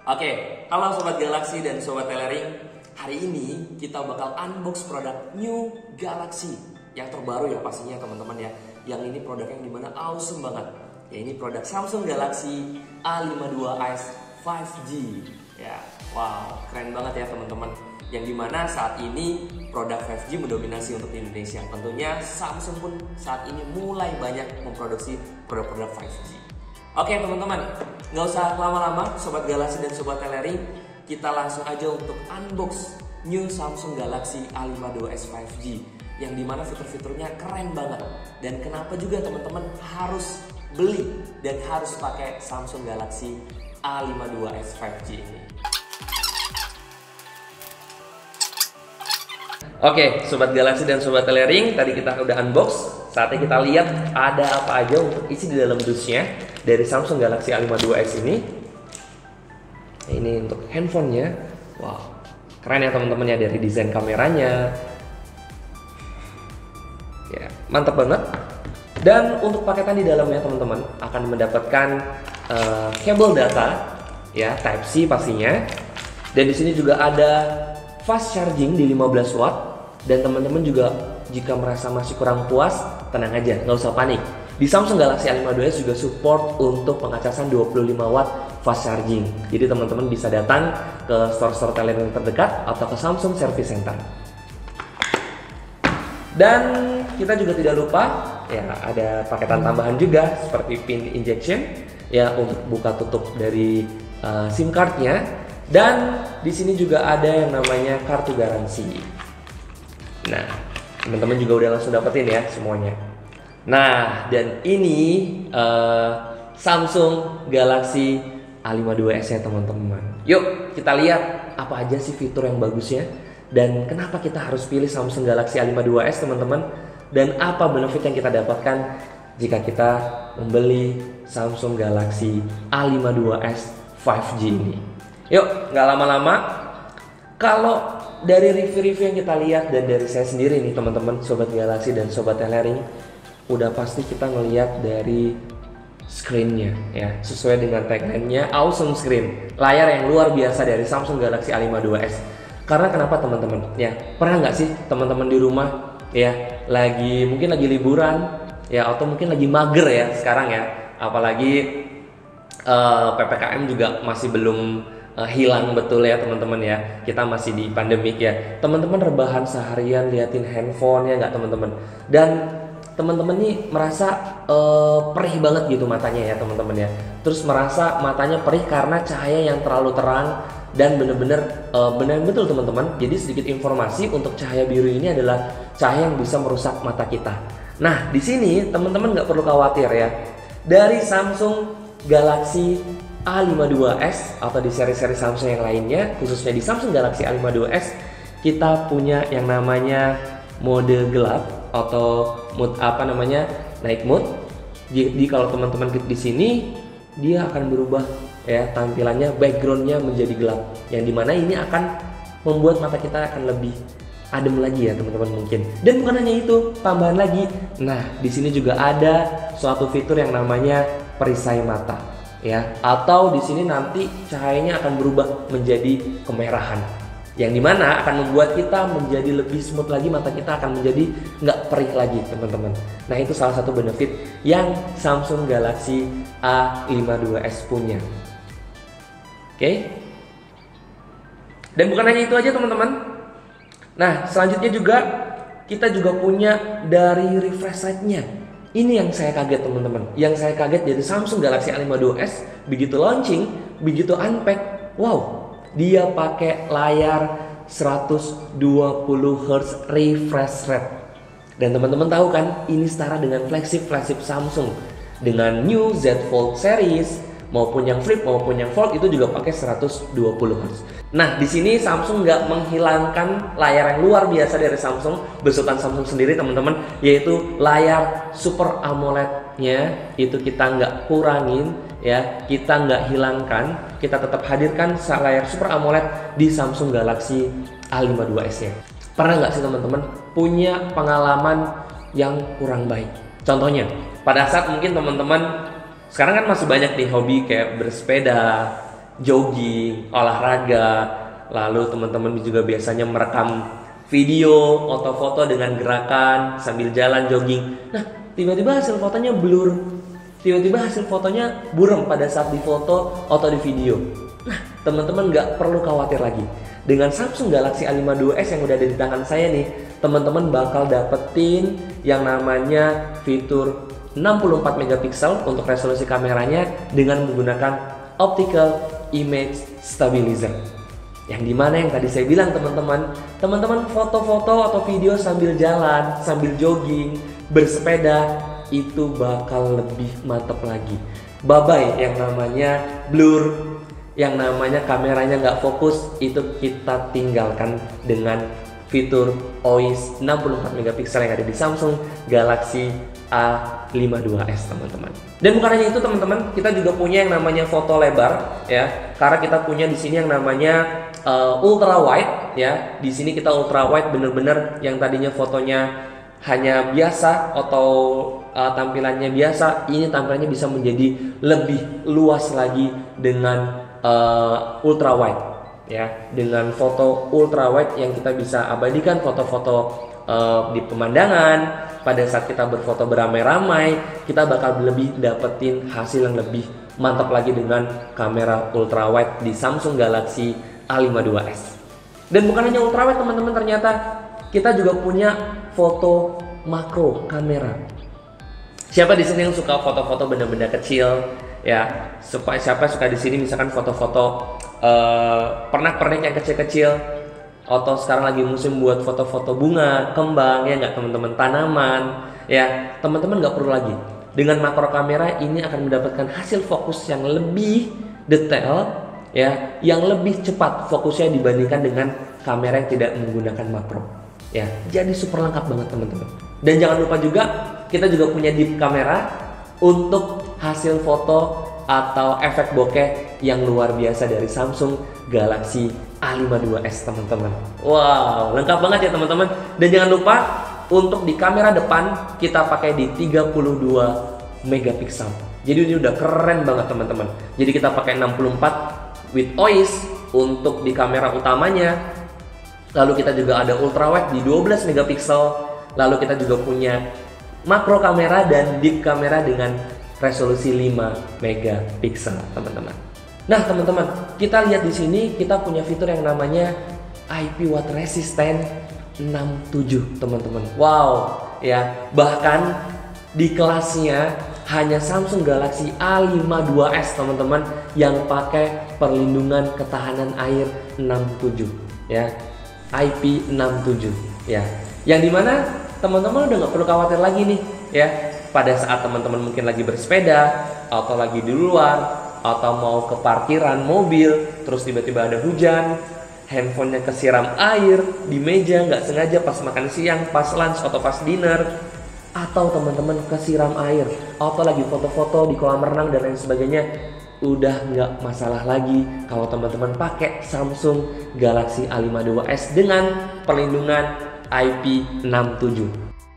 Oke, halo Sobat Galaxy dan Sobat Telering. Hari ini kita bakal unbox produk New Galaxy yang terbaru ya pastinya teman-teman ya. Yang ini produk yang dimana awesome banget. Ya ini produk Samsung Galaxy A52s 5G. Ya, wow, keren banget ya teman-teman. Yang dimana saat ini produk 5G mendominasi untuk di Indonesia. Tentunya Samsung pun saat ini mulai banyak memproduksi produk-produk 5G. Oke teman-teman, nggak usah lama-lama Sobat Galaxy dan Sobat Telering. Kita langsung aja untuk unbox New Samsung Galaxy A52s 5G yang dimana fitur-fiturnya keren banget. Dan kenapa juga teman-teman harus beli dan harus pakai Samsung Galaxy A52s 5G ini. Oke, Sobat Galaxy dan Sobat Telering, tadi kita udah unbox. Saatnya kita lihat ada apa aja untuk isi di dalam dusnya dari Samsung Galaxy A52s ini. Ini untuk handphonenya. Wow, keren ya teman-teman ya, dari desain kameranya. Ya, mantap banget. Dan untuk paketan di dalamnya teman-teman akan mendapatkan kabel data ya, Type-C pastinya. Dan di sini juga ada fast charging di 15 watt. Dan teman-teman juga jika merasa masih kurang puas, tenang aja, nggak usah panik. Di Samsung Galaxy A52s juga support untuk pengacasan 25 watt fast charging. Jadi teman-teman bisa datang ke store-store Telering terdekat atau ke Samsung Service Center. Dan kita juga tidak lupa ya, ada paketan tambahan juga seperti pin injection ya untuk buka tutup dari SIM cardnya. Dan di sini juga ada yang namanya kartu garansi. Nah, teman-teman juga udah langsung dapetin ya semuanya. Nah, dan ini Samsung Galaxy A52s ya teman-teman. Yuk kita lihat apa aja sih fitur yang bagusnya dan kenapa kita harus pilih Samsung Galaxy A52s teman-teman, dan apa benefit yang kita dapatkan jika kita membeli Samsung Galaxy A52s 5G ini. Yuk, nggak lama-lama. Kalau dari review-review yang kita lihat dan dari saya sendiri nih teman-teman Sobat Galaxy dan Sobat Telering, udah pasti kita ngelihat dari screen-nya ya, sesuai dengan tagline-nya awesome screen, layar yang luar biasa dari Samsung Galaxy A52s. Karena kenapa teman-teman? Ya, pernah nggak sih teman-teman di rumah ya mungkin lagi liburan ya, atau mungkin lagi mager ya sekarang ya, apalagi PPKM juga masih belum hilang betul ya teman-teman ya, kita masih di pandemik ya, teman-teman rebahan seharian liatin handphone ya nggak teman-teman, dan teman-teman nih merasa perih banget gitu matanya ya teman-teman ya, terus merasa matanya perih karena cahaya yang terlalu terang dan bener-bener benar betul teman-teman. Jadi sedikit informasi, untuk cahaya biru ini adalah cahaya yang bisa merusak mata kita. Nah di sini teman-teman nggak perlu khawatir ya, dari Samsung Galaxy A52s atau di seri-seri Samsung yang lainnya, khususnya di Samsung Galaxy A52s, kita punya yang namanya mode gelap atau mode night mode. Jadi kalau teman-teman klik di sini, dia akan berubah ya tampilannya, backgroundnya menjadi gelap, yang dimana ini akan membuat mata kita akan lebih adem lagi ya teman-teman mungkin. Dan bukan hanya itu, tambahan lagi. Nah di sini juga ada suatu fitur yang namanya perisai mata. Ya, atau di sini nanti cahayanya akan berubah menjadi kemerahan, yang dimana akan membuat kita menjadi lebih smooth lagi, mata kita akan menjadi nggak perih lagi teman-teman. Nah itu salah satu benefit yang Samsung Galaxy A52s punya. Oke. Dan bukan hanya itu aja teman-teman. Nah selanjutnya juga kita juga punya dari refresh rate-nya. Ini yang saya kaget teman-teman. Yang saya kaget dari Samsung Galaxy A52s, begitu launching, begitu unpack, wow, dia pakai layar 120 Hz refresh rate. Dan teman-teman tahu kan, ini setara dengan flagship Samsung. Dengan New Z Fold series maupun yang Flip maupun yang Fold itu juga pakai 120 Hz. Nah, di sini Samsung nggak menghilangkan layar yang luar biasa dari Samsung, besutan Samsung sendiri teman-teman, yaitu layar Super AMOLED-nya itu kita nggak kurangin ya, kita nggak hilangkan, kita tetap hadirkan layar Super AMOLED di Samsung Galaxy A52s-nya. Pernah nggak sih teman-teman punya pengalaman yang kurang baik? Contohnya, pada saat mungkin teman-teman sekarang kan masih banyak nih hobi kayak bersepeda jogging, olahraga, lalu teman-teman juga biasanya merekam video atau foto dengan gerakan sambil jalan jogging. Nah, tiba-tiba hasil fotonya blur, tiba-tiba hasil fotonya buram pada saat difoto atau di video. Nah, teman-teman nggak perlu khawatir lagi. Dengan Samsung Galaxy A52s yang udah ada di tangan saya nih, teman-teman bakal dapetin yang namanya fitur 64 megapiksel untuk resolusi kameranya dengan menggunakan optical image stabilizer. Yang dimana yang tadi saya bilang teman-teman foto-foto atau video sambil jalan, sambil jogging, bersepeda itu bakal lebih mantap lagi. Bye-bye yang namanya blur, yang namanya kameranya nggak fokus, itu kita tinggalkan dengan fitur OIS 64 megapiksel yang ada di Samsung Galaxy A52s teman-teman. Dan bukan hanya itu teman-teman, kita juga punya yang namanya foto lebar ya. Karena kita punya di sini yang namanya ultra wide ya. Di sini kita ultra wide bener-bener yang tadinya fotonya hanya biasa atau tampilannya biasa, ini tampilannya bisa menjadi lebih luas lagi dengan ultra wide ya, dengan foto ultra wide yang kita bisa abadikan foto-foto di pemandangan. Pada saat kita berfoto beramai-ramai, kita bakal lebih dapetin hasil yang lebih mantap lagi dengan kamera ultra wide di Samsung Galaxy A52s. Dan bukan hanya ultra wide teman-teman, ternyata kita juga punya foto makro kamera. Siapa di sini yang suka foto-foto benda-benda kecil ya? Siapa suka di sini misalkan foto-foto pernak-pernik yang kecil-kecil, atau sekarang lagi musim buat foto-foto bunga, kembang ya nggak teman-teman, tanaman ya, teman-teman nggak perlu lagi. Dengan makro kamera ini akan mendapatkan hasil fokus yang lebih detail ya, yang lebih cepat fokusnya dibandingkan dengan kamera yang tidak menggunakan makro ya. Jadi super lengkap banget teman-teman. Dan jangan lupa juga kita juga punya deep kamera untuk hasil foto atau efek bokeh yang luar biasa dari Samsung Galaxy A52s teman-teman. Wow, lengkap banget ya teman-teman. Dan jangan lupa untuk di kamera depan kita pakai di 32 megapiksel. Jadi ini udah keren banget teman-teman. Jadi kita pakai 64 with OIS untuk di kamera utamanya. Lalu kita juga ada ultrawide di 12 megapiksel. Lalu kita juga punya makro kamera dan deep kamera dengan resolusi 5 megapiksel teman-teman. Nah teman-teman, kita lihat di sini kita punya fitur yang namanya IP water resistant 67 teman-teman. Wow ya, bahkan di kelasnya hanya Samsung Galaxy A52s teman-teman yang pakai perlindungan ketahanan air 67 ya, IP 67 ya. Yang dimana teman-teman udah nggak perlu khawatir lagi nih ya, pada saat teman-teman mungkin lagi bersepeda atau lagi di luar atau mau ke parkiran mobil, terus tiba-tiba ada hujan, handphonenya kesiram air di meja nggak sengaja pas makan siang, pas lunch atau pas dinner, atau teman-teman kesiram air atau lagi foto-foto di kolam renang dan lain sebagainya, udah nggak masalah lagi kalau teman-teman pakai Samsung Galaxy A52s dengan perlindungan IP67.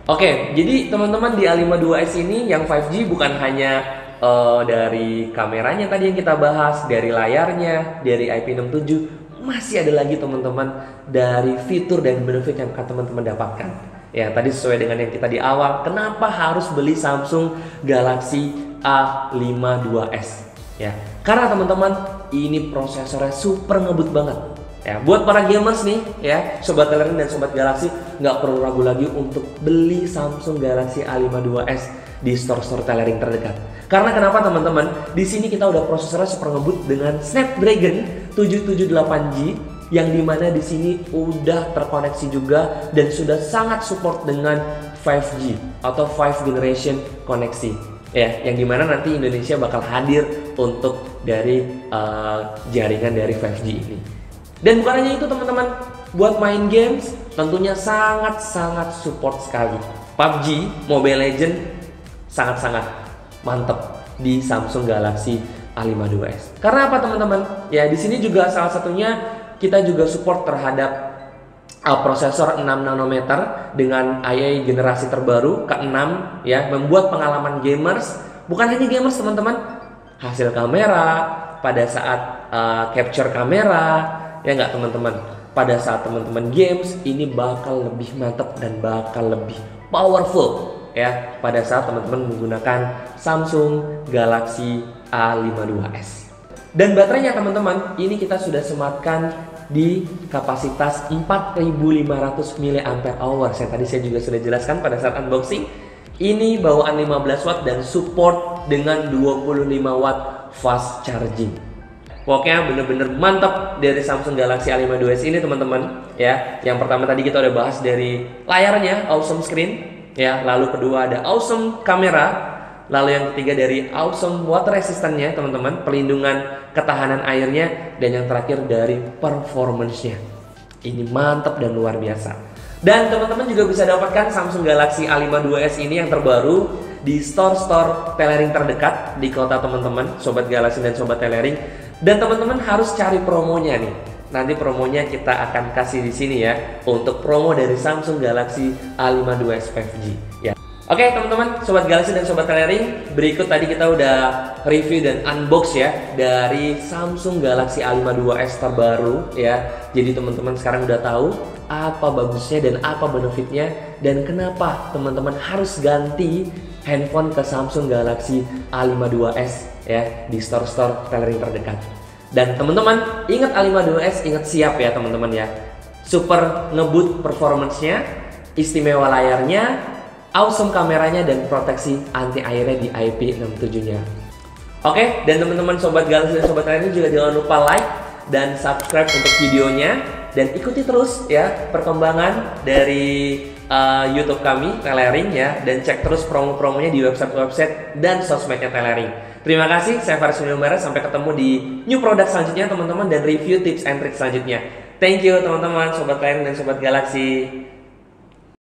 Oke, jadi teman-teman di A52s ini yang 5G bukan hanya dari kameranya tadi yang kita bahas, dari layarnya, dari IP67, masih ada lagi teman-teman dari fitur dan benefit yang teman-teman dapatkan. Ya, tadi sesuai dengan yang kita di awal, kenapa harus beli Samsung Galaxy A52s? Ya, karena teman-teman ini prosesornya super ngebut banget. Ya, buat para gamers nih, ya, sobat Telerin dan sobat Galaxy, nggak perlu ragu lagi untuk beli Samsung Galaxy A52s di store-store Telerin terdekat. Karena kenapa teman-teman? Di sini kita udah prosesornya super ngebut dengan Snapdragon 778G, yang dimana di sini udah terkoneksi juga dan sudah sangat support dengan 5G atau 5 generation koneksi. Ya, yang dimana nanti Indonesia bakal hadir untuk dari jaringan dari 5G ini. Dan bukan hanya itu teman-teman, buat main games tentunya sangat-sangat support sekali. PUBG, Mobile Legends sangat-sangat mantep di Samsung Galaxy A52s. Karena apa teman-teman? Ya di sini juga salah satunya kita juga support terhadap prosesor 6 nanometer dengan AI generasi terbaru ke-6 ya, membuat pengalaman gamers, bukan hanya gamers teman-teman, hasil kamera, pada saat capture kamera, ya nggak teman-teman? Pada saat teman-teman games, ini bakal lebih mantap dan bakal lebih powerful ya pada saat teman-teman menggunakan Samsung Galaxy A52s. Dan baterainya teman-teman, ini kita sudah sematkan di kapasitas 4500 mAh. Saya juga sudah jelaskan pada saat unboxing. Ini bawaan 15 watt dan support dengan 25 watt fast charging. Pokoknya bener-bener mantap dari Samsung Galaxy A52s ini teman-teman ya. Yang pertama tadi kita udah bahas dari layarnya, awesome screen ya. Lalu kedua ada awesome kamera. Lalu yang ketiga dari awesome water resistance-nya teman-teman, pelindungan ketahanan airnya. Dan yang terakhir dari performance-nya. Ini mantap dan luar biasa. Dan teman-teman juga bisa dapatkan Samsung Galaxy A52s ini yang terbaru di store-store Telering terdekat di kota teman-teman, Sobat Galaxy dan Sobat Telering. Dan teman-teman harus cari promonya nih. Nanti promonya kita akan kasih di sini ya, untuk promo dari Samsung Galaxy A52s 5G ya. Oke teman-teman, Sobat Galaxy dan Sobat Telering, berikut tadi kita udah review dan unbox ya dari Samsung Galaxy A52s terbaru ya. Jadi teman-teman sekarang udah tahu apa bagusnya dan apa benefitnya, dan kenapa teman-teman harus ganti handphone ke Samsung Galaxy A52s ya di store-store Telering terdekat. Dan teman-teman ingat A52s, ingat siap ya teman-teman ya. Super ngebut performance-nya, istimewa layarnya, awesome kameranya, dan proteksi anti airnya di IP67-nya. Oke, dan teman-teman Sobat Galaxy dan Sobat Telering juga jangan lupa like dan subscribe untuk videonya, dan ikuti terus ya perkembangan dari YouTube kami Telering ya, dan cek terus promo-promonya di website dan sosmednya Telering. Terima kasih, saya Faris Numera. Sampai ketemu di new product selanjutnya teman-teman, dan review tips and tricks selanjutnya. Thank you teman-teman Sobat Telering dan Sobat Galaxy.